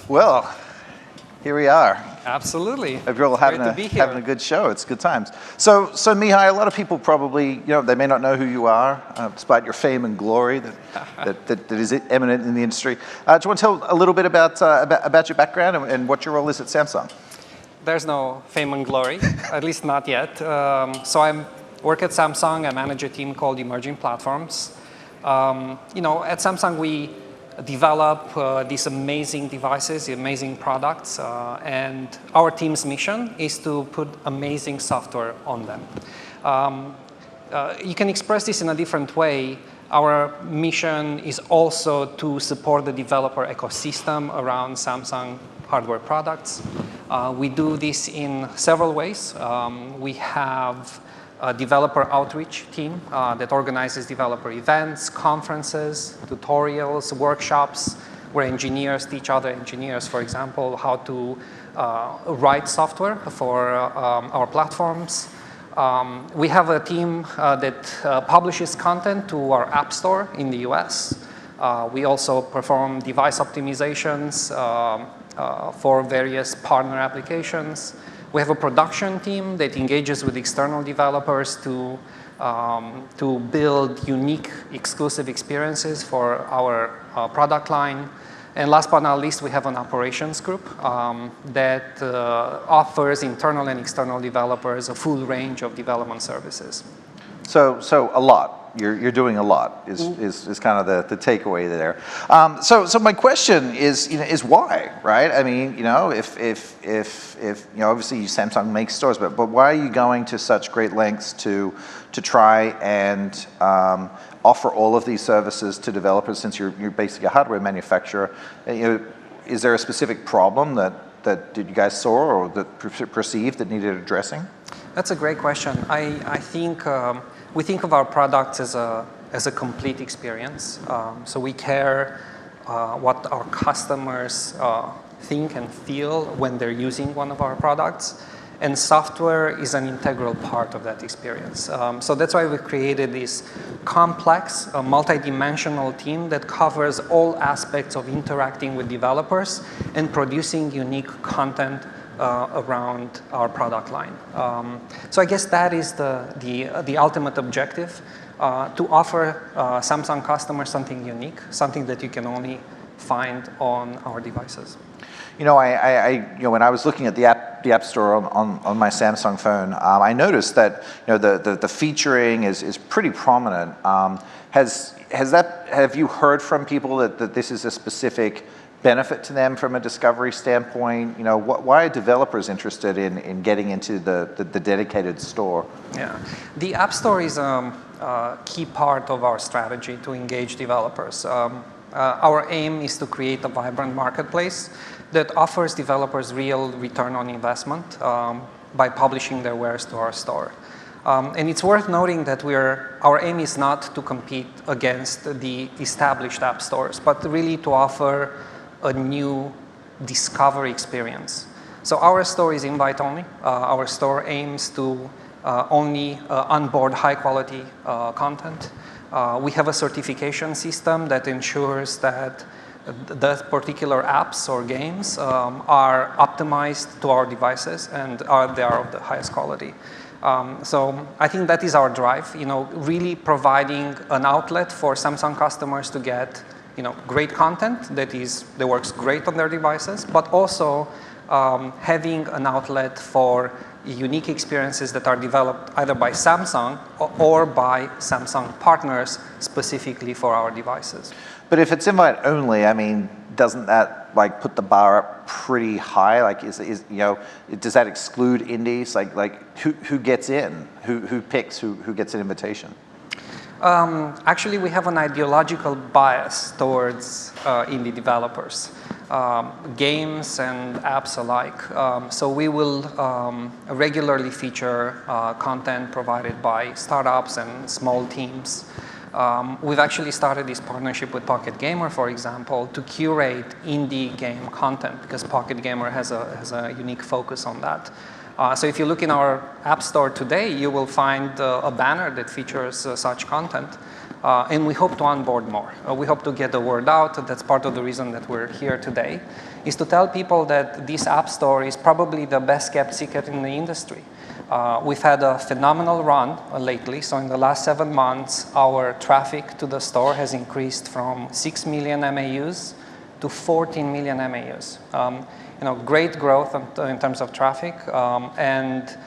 Well, here we are. Absolutely. Hope you're all having a good show. It's good times. So Mihai, a lot of people probably, they may not know who you are, despite your fame and glory that is eminent in the industry. Do you want to tell a little bit about your background and what your role is at Samsung? There's no fame and glory, at least not yet. So I work at Samsung. I manage a team called Emerging Platforms. At Samsung we develop these amazing devices, amazing products, and our team's mission is to put amazing software on them. You can express this in a different way. Our mission is also to support the developer ecosystem around Samsung hardware products. We do this in several ways. We have a developer outreach team that organizes developer events, conferences, tutorials, workshops, where engineers teach other engineers, for example, how to write software for our platforms. We have a team that publishes content to our App Store in the US. We also perform device optimizations for various partner applications. We have a production team that engages with external developers to build unique, exclusive experiences for our product line. And last but not least, we have an operations group that offers internal and external developers a full range of development services. So a lot. You're doing a lot is kind of the takeaway there. So my question is why, right? I mean, if obviously Samsung makes stores, but why are you going to such great lengths to try and offer all of these services to developers, since you're basically a hardware manufacturer? Is there a specific problem that you guys saw or that perceived that needed addressing? That's a great question. I think we think of our products as a complete experience. So we care what our customers think and feel when they're using one of our products. And software is an integral part of that experience. So that's why we created this complex, multi-dimensional team that covers all aspects of interacting with developers and producing unique content around our product line. So I guess that is the ultimate objective, to offer Samsung customers something unique, something that you can only find on our devices. When I was looking at the App Store on my Samsung phone, I noticed that the featuring is pretty prominent. Have you heard from people that this is a specific benefit to them from a discovery standpoint? Why are developers interested in getting into the dedicated store? Yeah, the App Store is a key part of our strategy to engage developers. Our aim is to create a vibrant marketplace that offers developers real return on investment by publishing their wares to our store. And it's worth noting that our aim is not to compete against the established app stores, but really to offer a new discovery experience. So our store is invite only. Our store aims to only onboard high quality content. We have a certification system that ensures that the particular apps or games are optimized to our devices and they are of the highest quality. So I think that is our drive, really providing an outlet for Samsung customers to get great content that works great on their devices, but also having an outlet for unique experiences that are developed either by Samsung or by Samsung partners specifically for our devices. But if it's invite only, I mean, doesn't that put the bar up pretty high? Does that exclude indies? Who gets in? Who picks? Who gets an invitation? Actually, we have an ideological bias towards indie developers, games and apps alike. So we will regularly feature content provided by startups and small teams. We've actually started this partnership with Pocket Gamer, for example, to curate indie game content, because Pocket Gamer has a unique focus on that. So if you look in our App Store today, you will find a banner that features such content. and we hope to onboard more. We hope to get the word out. That's part of the reason that we're here today, is to tell people that this app store is probably the best kept secret in the industry. We've had a phenomenal run lately. So in the last 7 months, our traffic to the store has increased from 6 million MAUs to 14 million MAUs. Great growth in terms of traffic, and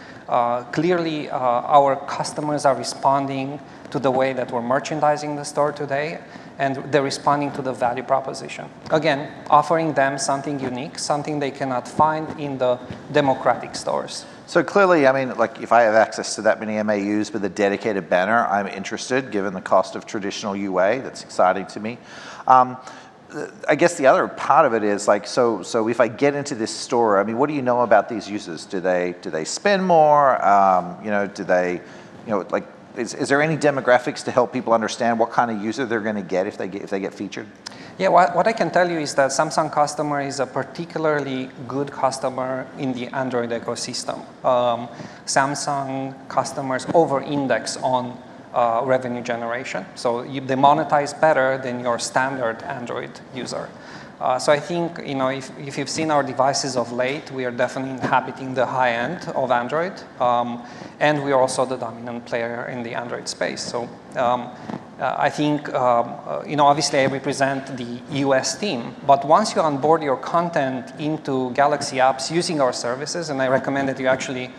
clearly our customers are responding to the way that we're merchandising the store today, and they're responding to the value proposition. Again, offering them something unique, something they cannot find in the democratic stores. So clearly, I mean, like if I have access to that many MAUs with a dedicated banner, I'm interested given the cost of traditional UA. That's exciting to me. I guess the other part of it is like, so if I get into this store, I mean, what do you know about these users? Do they spend more? Do they, like, is there any demographics to help people understand what kind of user they're going to get if they get featured? Yeah, what I can tell you is that Samsung customer is a particularly good customer in the Android ecosystem. Samsung customers over-index on revenue generation. So they monetize better than your standard Android user. So I think, if you've seen our devices of late, we are definitely inhabiting the high end of Android. And we are also the dominant player in the Android space. So I think, obviously I represent the US team, but once you onboard your content into Galaxy apps using our services, and I recommend that you actually,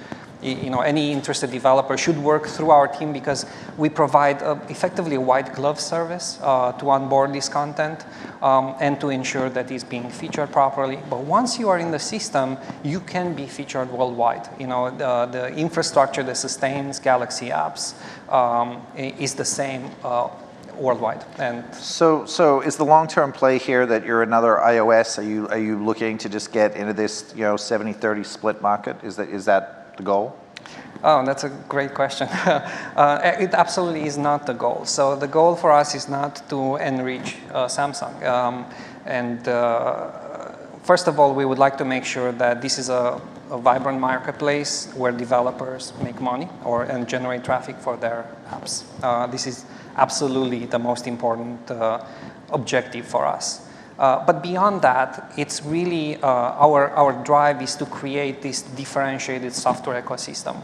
any interested developer should work through our team, because we provide effectively a white glove service to onboard this content and to ensure that it's being featured properly. But once you are in the system, you can be featured worldwide. The infrastructure that sustains Galaxy apps is the same worldwide. And so is the long-term play here that you're another iOS? Are you looking to just get into this 70-30 split market? Is that the goal? Oh, that's a great question. It absolutely is not the goal. So the goal for us is not to enrich Samsung. First of all, we would like to make sure that this is a vibrant marketplace where developers make money and generate traffic for their apps. This is absolutely the most important objective for us. But beyond that, it's really our drive is to create this differentiated software ecosystem.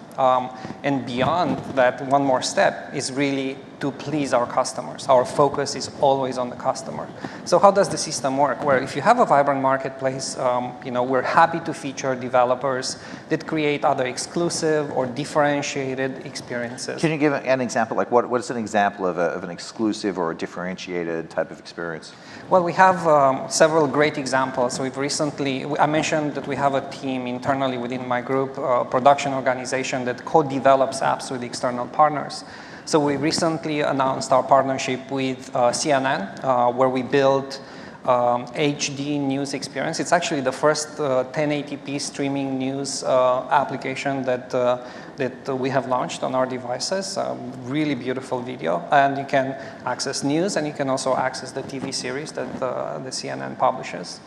And beyond that, one more step is really to please our customers. Our focus is always on the customer. So how does the system work? Where if you have a vibrant marketplace, we're happy to feature developers that create other exclusive or differentiated experiences. Can you give an example? Like what is an example of an exclusive or a differentiated type of experience? Well, we have several great examples. I mentioned that we have a team internally within my group, a production organization that co-develops apps with external partners. So we recently announced our partnership with CNN, where we built HD news experience. It's actually the first 1080p streaming news application that we have launched on our devices. Really beautiful video, and you can access news, and you can also access the TV series that the CNN publishes.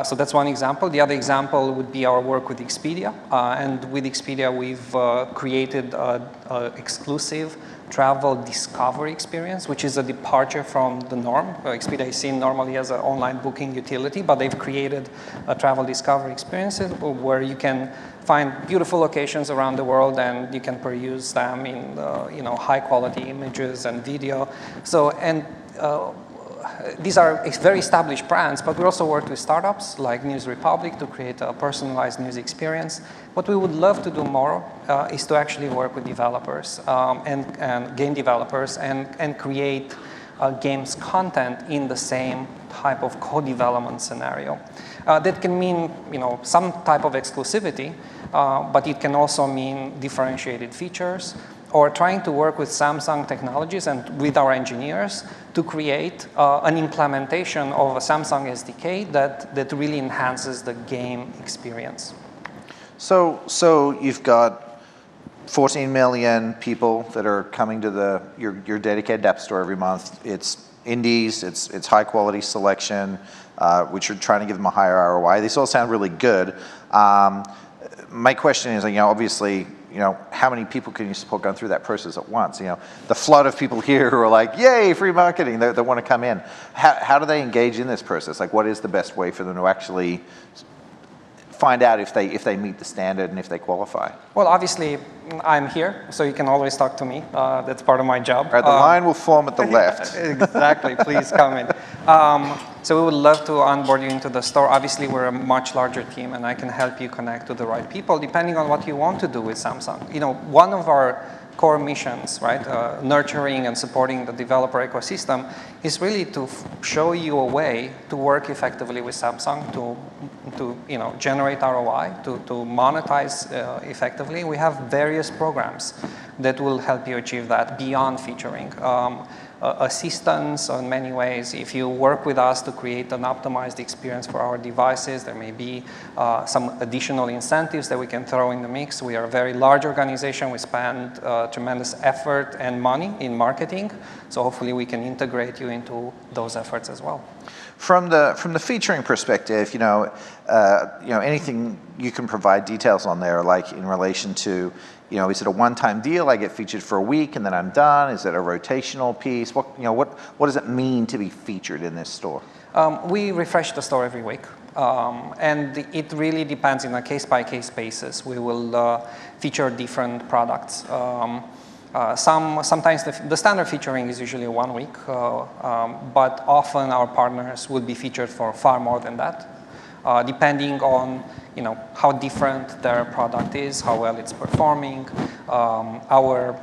So that's one example. The other example would be our work with Expedia, and with Expedia we've created an exclusive travel discovery experience, which is a departure from the norm. Expedia is seen normally as an online booking utility, but they've created a travel discovery experience where you can find beautiful locations around the world, and you can peruse them in high quality images and video. So these are very established brands, but we also work with startups like News Republic to create a personalized news experience. What we would love to do more is to actually work with developers and game developers and create games content in the same type of co-development scenario. That can mean some type of exclusivity, but it can also mean differentiated features, or trying to work with Samsung technologies and with our engineers to create an implementation of a Samsung SDK that really enhances the game experience. So you've got 14 million people that are coming to your dedicated app store every month. It's indies, it's high quality selection, which you're trying to give them a higher ROI. These all sound really good. My question is, obviously, how many people can you support going through that process at once? The flood of people here who are like, yay, free marketing, they want to come in. How do they engage in this process? Like, what is the best way for them to actually find out if they meet the standard and if they qualify? Well, obviously, I'm here, so you can always talk to me. That's part of my job. All right, the line will form at the left. Exactly, please come in. So we would love to onboard you into the store. Obviously, we're a much larger team, and I can help you connect to the right people, depending on what you want to do with Samsung. One of our core missions, right, nurturing and supporting the developer ecosystem, is really to show you a way to work effectively with Samsung, to generate ROI, to monetize effectively. We have various programs that will help you achieve that beyond featuring. Assistance in many ways. If you work with us to create an optimized experience for our devices, there may be some additional incentives that we can throw in the mix. We are a very large organization. We spend tremendous effort and money in marketing, so hopefully we can integrate you into those efforts as well. From the featuring perspective, anything you can provide details on there, like in relation to, is it a one-time deal? I get featured for a week and then I'm done. Is it a rotational piece? What does it mean to be featured in this store? We refresh the store every week, and it really depends on a case-by-case basis. We will feature different products. Sometimes the standard featuring is usually 1 week, but often our partners will be featured for far more than that, depending on how different their product is, how well it's performing, our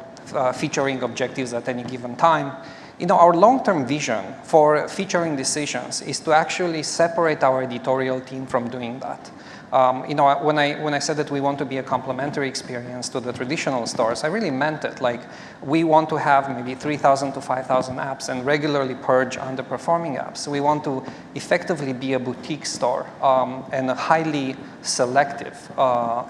featuring objectives at any given time. Our long-term vision for featuring decisions is to actually separate our editorial team from doing that. When I said that we want to be a complementary experience to the traditional stores, I really meant it. Like, we want to have maybe 3,000 to 5,000 apps and regularly purge underperforming apps. We want to effectively be a boutique store and a highly selective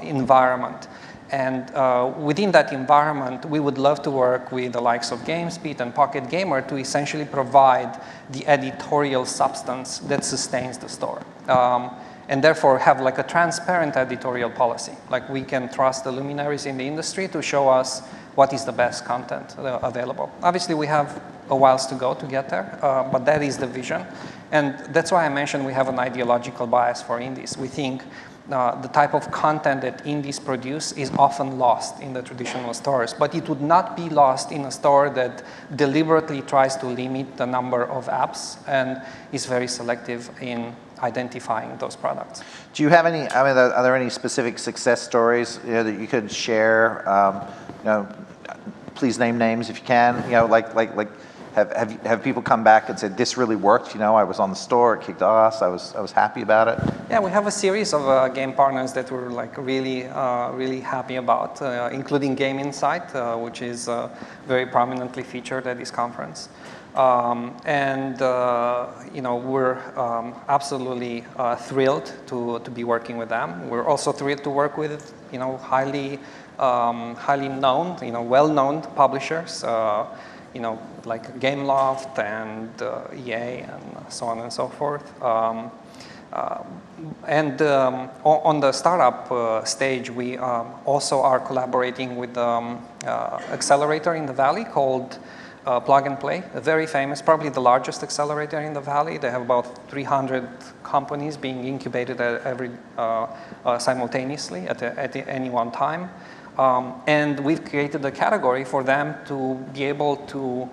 environment. And within that environment, we would love to work with the likes of GamesBeat and Pocket Gamer to essentially provide the editorial substance that sustains the store. And therefore have like a transparent editorial policy. Like, we can trust the luminaries in the industry to show us what is the best content available. Obviously, we have a while to go to get there, but that is the vision. And that's why I mentioned we have an ideological bias for indies. We think the type of content that indies produce is often lost in the traditional stores, but it would not be lost in a store that deliberately tries to limit the number of apps and is very selective in identifying those products. Do you have any, are there any specific success stories that you could share? Please name names if you can. Have people come back and said, this really worked, I was on the store, it kicked ass, I was happy about it? Yeah, we have a series of game partners that we're really happy about, including Game Insight, which is very prominently featured at this conference. We're absolutely thrilled to be working with them. We're also thrilled to work with, highly known, well-known publishers, like Gameloft and EA and so on and so forth. On the startup stage, we also are collaborating with accelerator in the Valley called Plug and Play, a very famous, probably the largest accelerator in the Valley. They have about 300 companies being incubated simultaneously at any one time. And we've created a category for them to be able to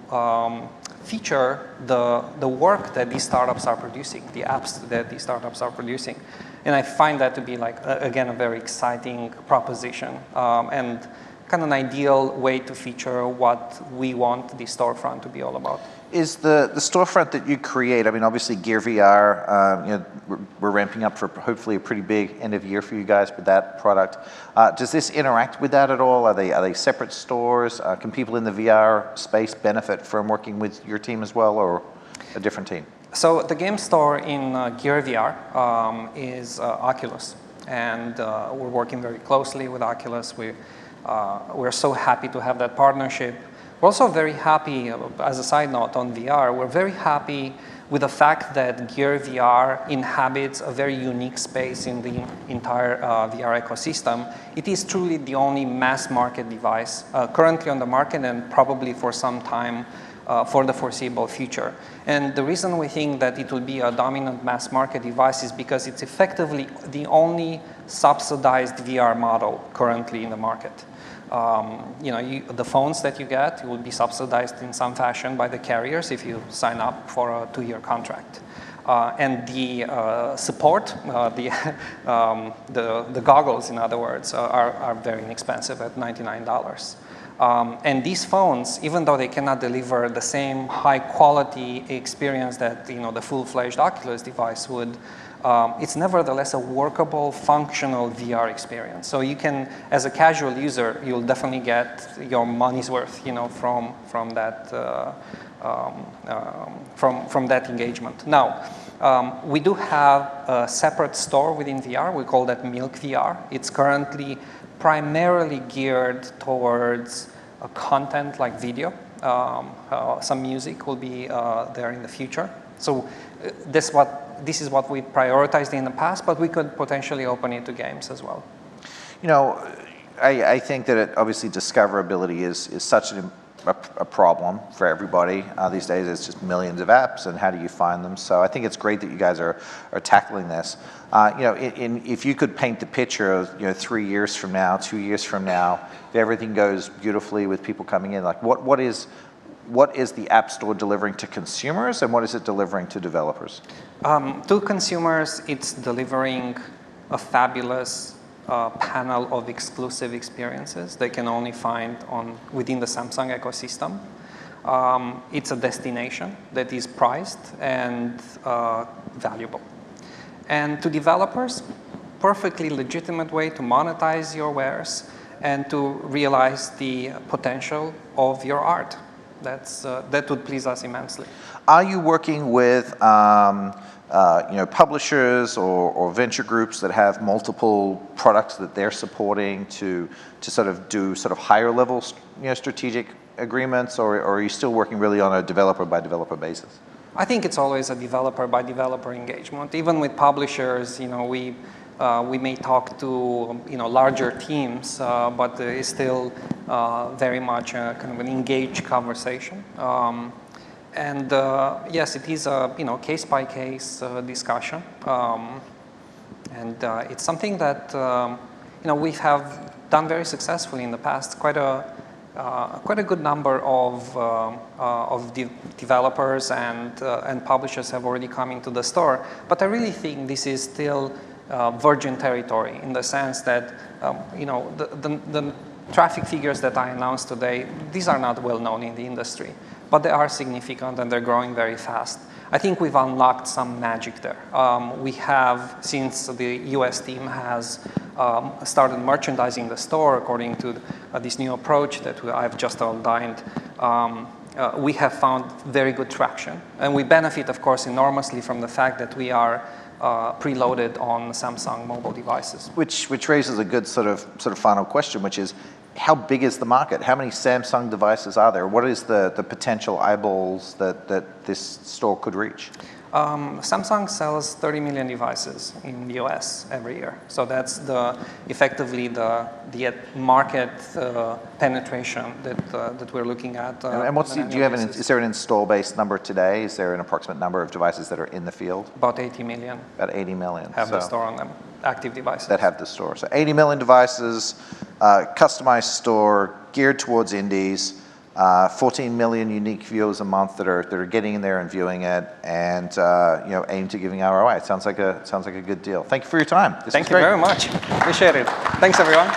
feature the work that these startups are producing, the apps that these startups are producing. And I find that to be again, a very exciting proposition. And kind of an ideal way to feature what we want the storefront to be all about. Is the storefront that you create, obviously Gear VR, we're ramping up for hopefully a pretty big end of year for you guys with that product. Does this interact with that at all? Are they separate stores? Can people in the VR space benefit from working with your team as well, or a different team? So the game store in Gear VR is Oculus, and we're working very closely with Oculus. We're so happy to have that partnership. We're also very happy, as a side note on VR, we're very happy with the fact that Gear VR inhabits a very unique space in the entire VR ecosystem. It is truly the only mass market device currently on the market and probably for some time for the foreseeable future. And the reason we think that it will be a dominant mass market device is because it's effectively the only subsidized VR model currently in the market. The phones that you get will be subsidized in some fashion by the carriers if you sign up for a 2-year contract. And the support, the goggles, in other words, are very inexpensive at $99. And these phones, even though they cannot deliver the same high quality experience that the full-fledged Oculus device would, it's nevertheless a workable, functional VR experience. So you can, as a casual user, you'll definitely get your money's worth, from that from that engagement. Now, we do have a separate store within VR. We call that Milk VR. It's currently primarily geared towards content like video. Some music will be there in the future. So this is what we prioritized in the past, but we could potentially open it to games as well. I think that obviously discoverability is such a problem for everybody these days. It's just millions of apps, and how do you find them? So I think it's great that you guys are tackling this. If you could paint the picture of 3 years from now, 2 years from now, if everything goes beautifully with people coming in, like what is the App Store delivering to consumers, and what is it delivering to developers? To consumers, it's delivering a fabulous panel of exclusive experiences they can only find within the Samsung ecosystem. It's a destination that is priced and valuable. And to developers, perfectly legitimate way to monetize your wares and to realize the potential of your art. That would please us immensely. Are you working with publishers or venture groups that have multiple products that they're supporting to sort of do higher level strategic agreements, or are you still working really on a developer by developer basis? I think it's always a developer by developer engagement. Even with publishers, we may talk to larger teams, but it's still very much a kind of an engaged conversation. And yes, it is a case-by-case discussion, and it's something that we have done very successfully in the past. Quite a good number of developers and publishers have already come into the store. But I really think this is still virgin territory, in the sense that the traffic figures that I announced today, these are not well known in the industry, but they are significant and they're growing very fast. I think we've unlocked some magic there. We have, since the US team has started merchandising the store according to this new approach that I've just outlined, we have found very good traction. And we benefit, of course, enormously from the fact that we are preloaded on Samsung mobile devices. Which raises a good sort of final question, which is, how big is the market? How many Samsung devices are there? What is the potential eyeballs that this store could reach? Samsung sells 30 million devices in the US every year. So that's effectively the market penetration that we're looking at. And is there an install-based number today? Is there an approximate number of devices that are in the field? About 80 million. About 80 million. Have the store on them, active devices. That have the store. So 80 million devices, customized store, geared towards indies. 14 million unique viewers a month that are getting in there and viewing it, and aim to giving ROI. It sounds like a good deal. Thank you for your time. Thank you very much. Appreciate it. Thanks, everyone.